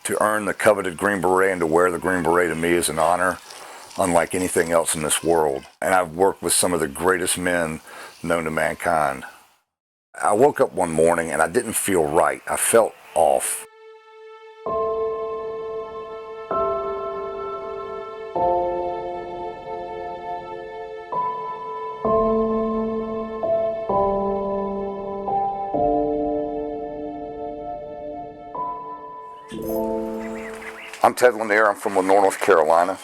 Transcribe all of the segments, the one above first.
To earn the coveted Green Beret and to wear the Green Beret to me is an honor unlike anything else in this world. And I've worked with some of the greatest men known to mankind. I woke up one morning and I didn't feel right. I felt off. I'm Ted Lanier. I'm from Lanier, North Carolina.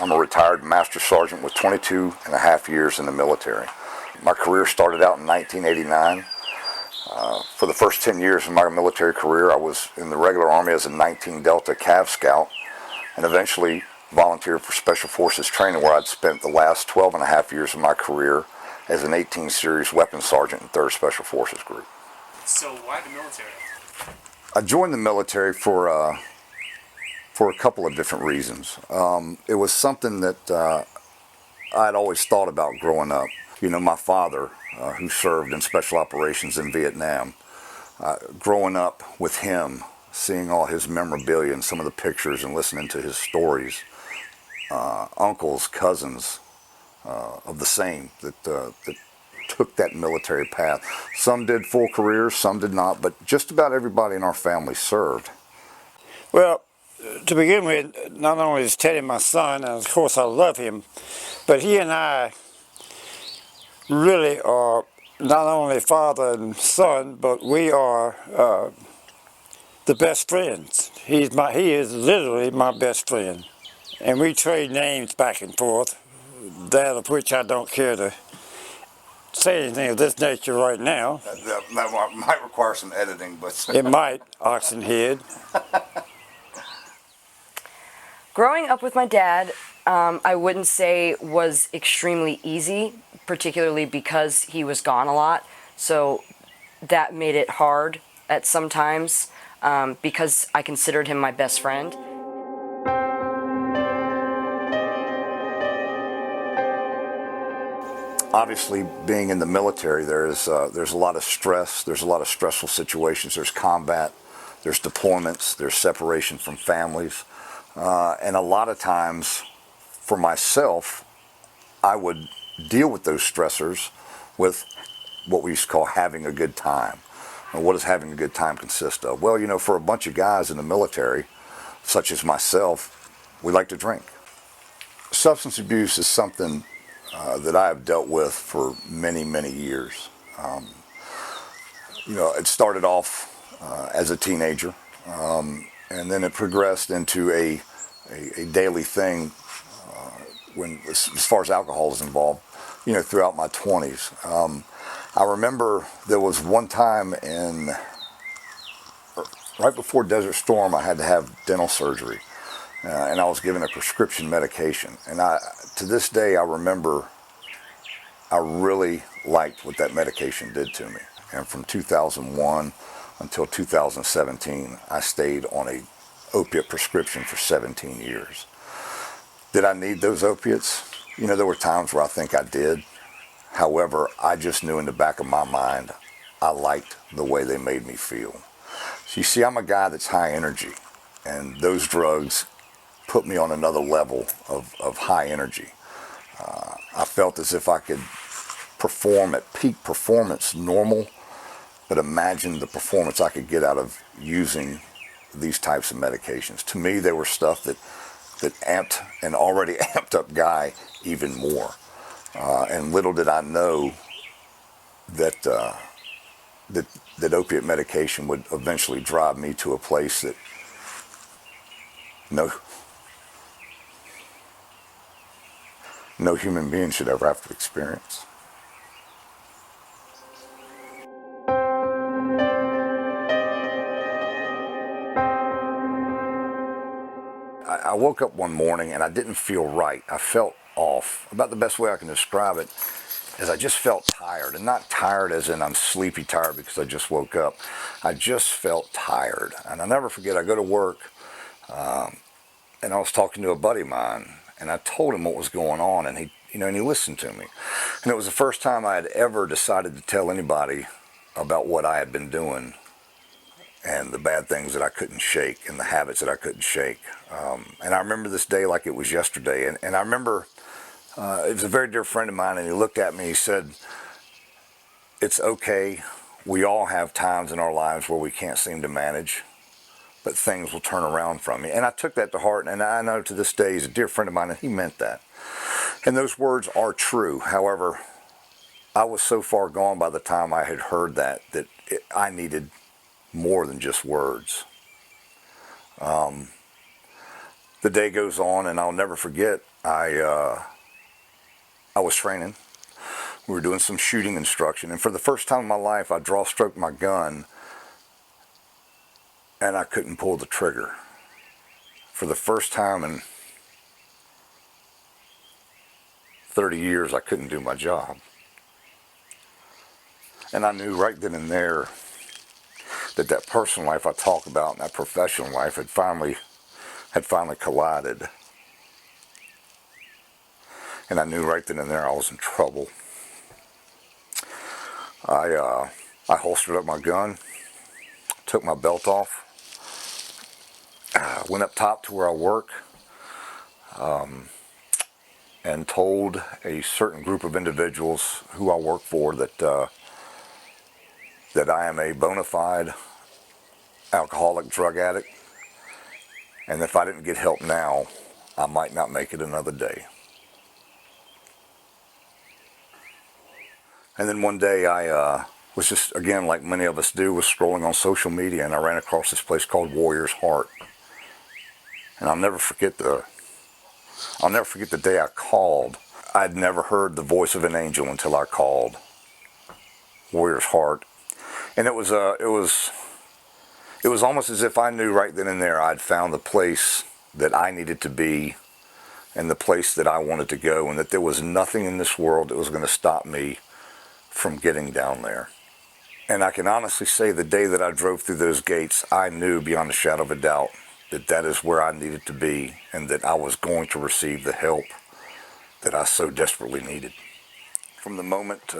I'm a retired Master Sergeant with 22 and a half years in the military. My career started out in 1989. For the first 10 years of my military career, I was in the regular Army as a 19 Delta Cav Scout and eventually volunteered for Special Forces training, where I'd spent the last 12 and a half years of my career as an 18 Series Weapons Sergeant in 3rd Special Forces Group. So why the military? I joined the military for a couple of different reasons. It was something that I'd always thought about growing up. You know, my father, who served in special operations in Vietnam, growing up with him, seeing all his memorabilia and some of the pictures and listening to his stories, uncles, cousins of the same that took that military path. Some did full careers, some did not, but just about everybody in our family served. Well, to begin with, not only is Teddy my son, and of course I love him, but he and I really are not only father and son, but we are the best friends. He is literally my best friend. And we trade names back and forth, that of which I don't care to say anything of this nature right now. That might require some editing, but... It might, Oxenhead. Growing up with my dad, I wouldn't say was extremely easy, particularly because he was gone a lot. So that made it hard at some times because I considered him my best friend. Obviously, being in the military, there's a lot of stress. There's a lot of stressful situations. There's combat. There's deployments. There's separation from families. And a lot of times, for myself, I would deal with those stressors with what we used to call having a good time. And what does having a good time consist of? Well, you know, for a bunch of guys in the military, such as myself, we like to drink. Substance abuse is something that I have dealt with for many, many years. You know, it started off as a teenager, and then it progressed into a daily thing as far as alcohol is involved, you know, throughout my 20s. I remember there was one time right before Desert Storm, I had to have dental surgery, and I was given a prescription medication. And to this day, I remember I really liked what that medication did to me. And from 2001 until 2017, I stayed on a opiate prescription for 17 years. Did I need those opiates? You know, there were times where I think I did. However, I just knew in the back of my mind, I liked the way they made me feel. So you see, I'm a guy that's high energy, and those drugs put me on another level of high energy. I felt as if I could perform at peak performance normal, but imagine the performance I could get out of using these types of medications. To me, they were stuff that amped an already amped up guy even more. And little did I know that opiate medication would eventually drive me to a place that no human being should ever have to experience. I woke up one morning and I didn't feel right. I felt off. About the best way I can describe it is I just felt tired, and not tired as in I'm sleepy tired because I just woke up. I just felt tired. And I'll never forget, I go to work and I was talking to a buddy of mine, and I told him what was going on, and he listened to me. And it was the first time I had ever decided to tell anybody about what I had been doing and the bad things that I couldn't shake and the habits that I couldn't shake. And I remember this day like it was yesterday. And I remember it was a very dear friend of mine, and he looked at me, he said, "It's okay. We all have times in our lives where we can't seem to manage, but things will turn around from you." And I took that to heart, and I know to this day he's a dear friend of mine, and he meant that. And those words are true. However, I was so far gone by the time I had heard that I needed more than just words. The day goes on, and I'll never forget, I was training. We were doing some shooting instruction, and for the first time in my life, I draw stroked my gun, and I couldn't pull the trigger. For the first time in 30 years, I couldn't do my job. And I knew right then and there that personal life I talk about and that professional life had finally collided. And I knew right then and there I was in trouble. I holstered up my gun, took my belt off, went up top to where I work, and told a certain group of individuals who I work for that I am a bona fide alcoholic drug addict, and if I didn't get help now, I might not make it another day. And then one day I was just, again, like many of us do, was scrolling on social media, and I ran across this place called Warrior's Heart. And I'll never forget the day I called. I'd never heard the voice of an angel until I called Warrior's Heart. And it was almost as if I knew right then and there I'd found the place that I needed to be and the place that I wanted to go, and that there was nothing in this world that was going to stop me from getting down there. And I can honestly say the day that I drove through those gates, I knew beyond a shadow of a doubt that is where I needed to be, and that I was going to receive the help that I so desperately needed. From the moment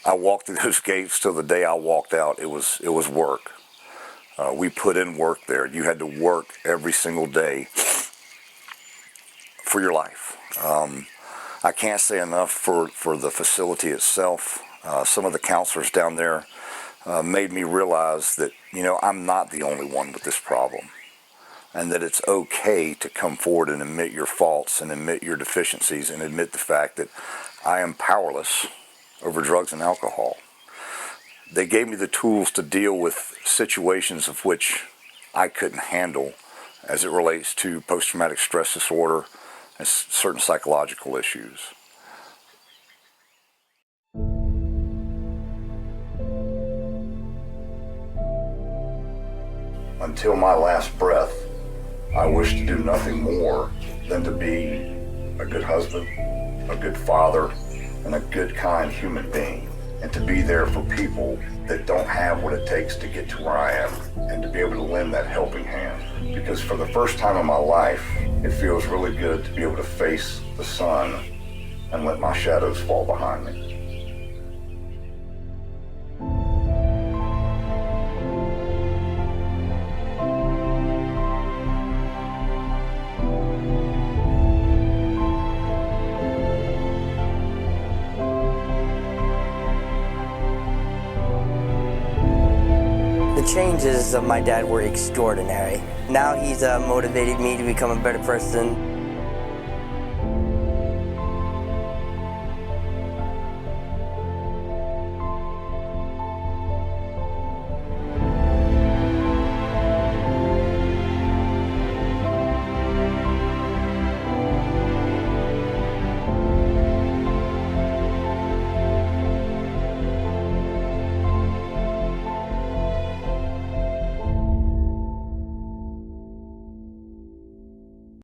I walked through those gates till the day I walked out, it was work. We put in work there. You had to work every single day for your life. I can't say enough for the facility itself. Some of the counselors down there made me realize that, I'm not the only one with this problem, and that it's okay to come forward and admit your faults and admit your deficiencies and admit the fact that I am powerless over drugs and alcohol. They gave me the tools to deal with situations of which I couldn't handle as it relates to post-traumatic stress disorder and certain psychological issues. Until my last breath, I wish to do nothing more than to be a good husband, a good father, and a good, kind human being, and to be there for people that don't have what it takes to get to where I am, and to be able to lend that helping hand. Because for the first time in my life, it feels really good to be able to face the sun and let my shadows fall behind me. The changes of my dad were extraordinary. Now he's motivated me to become a better person.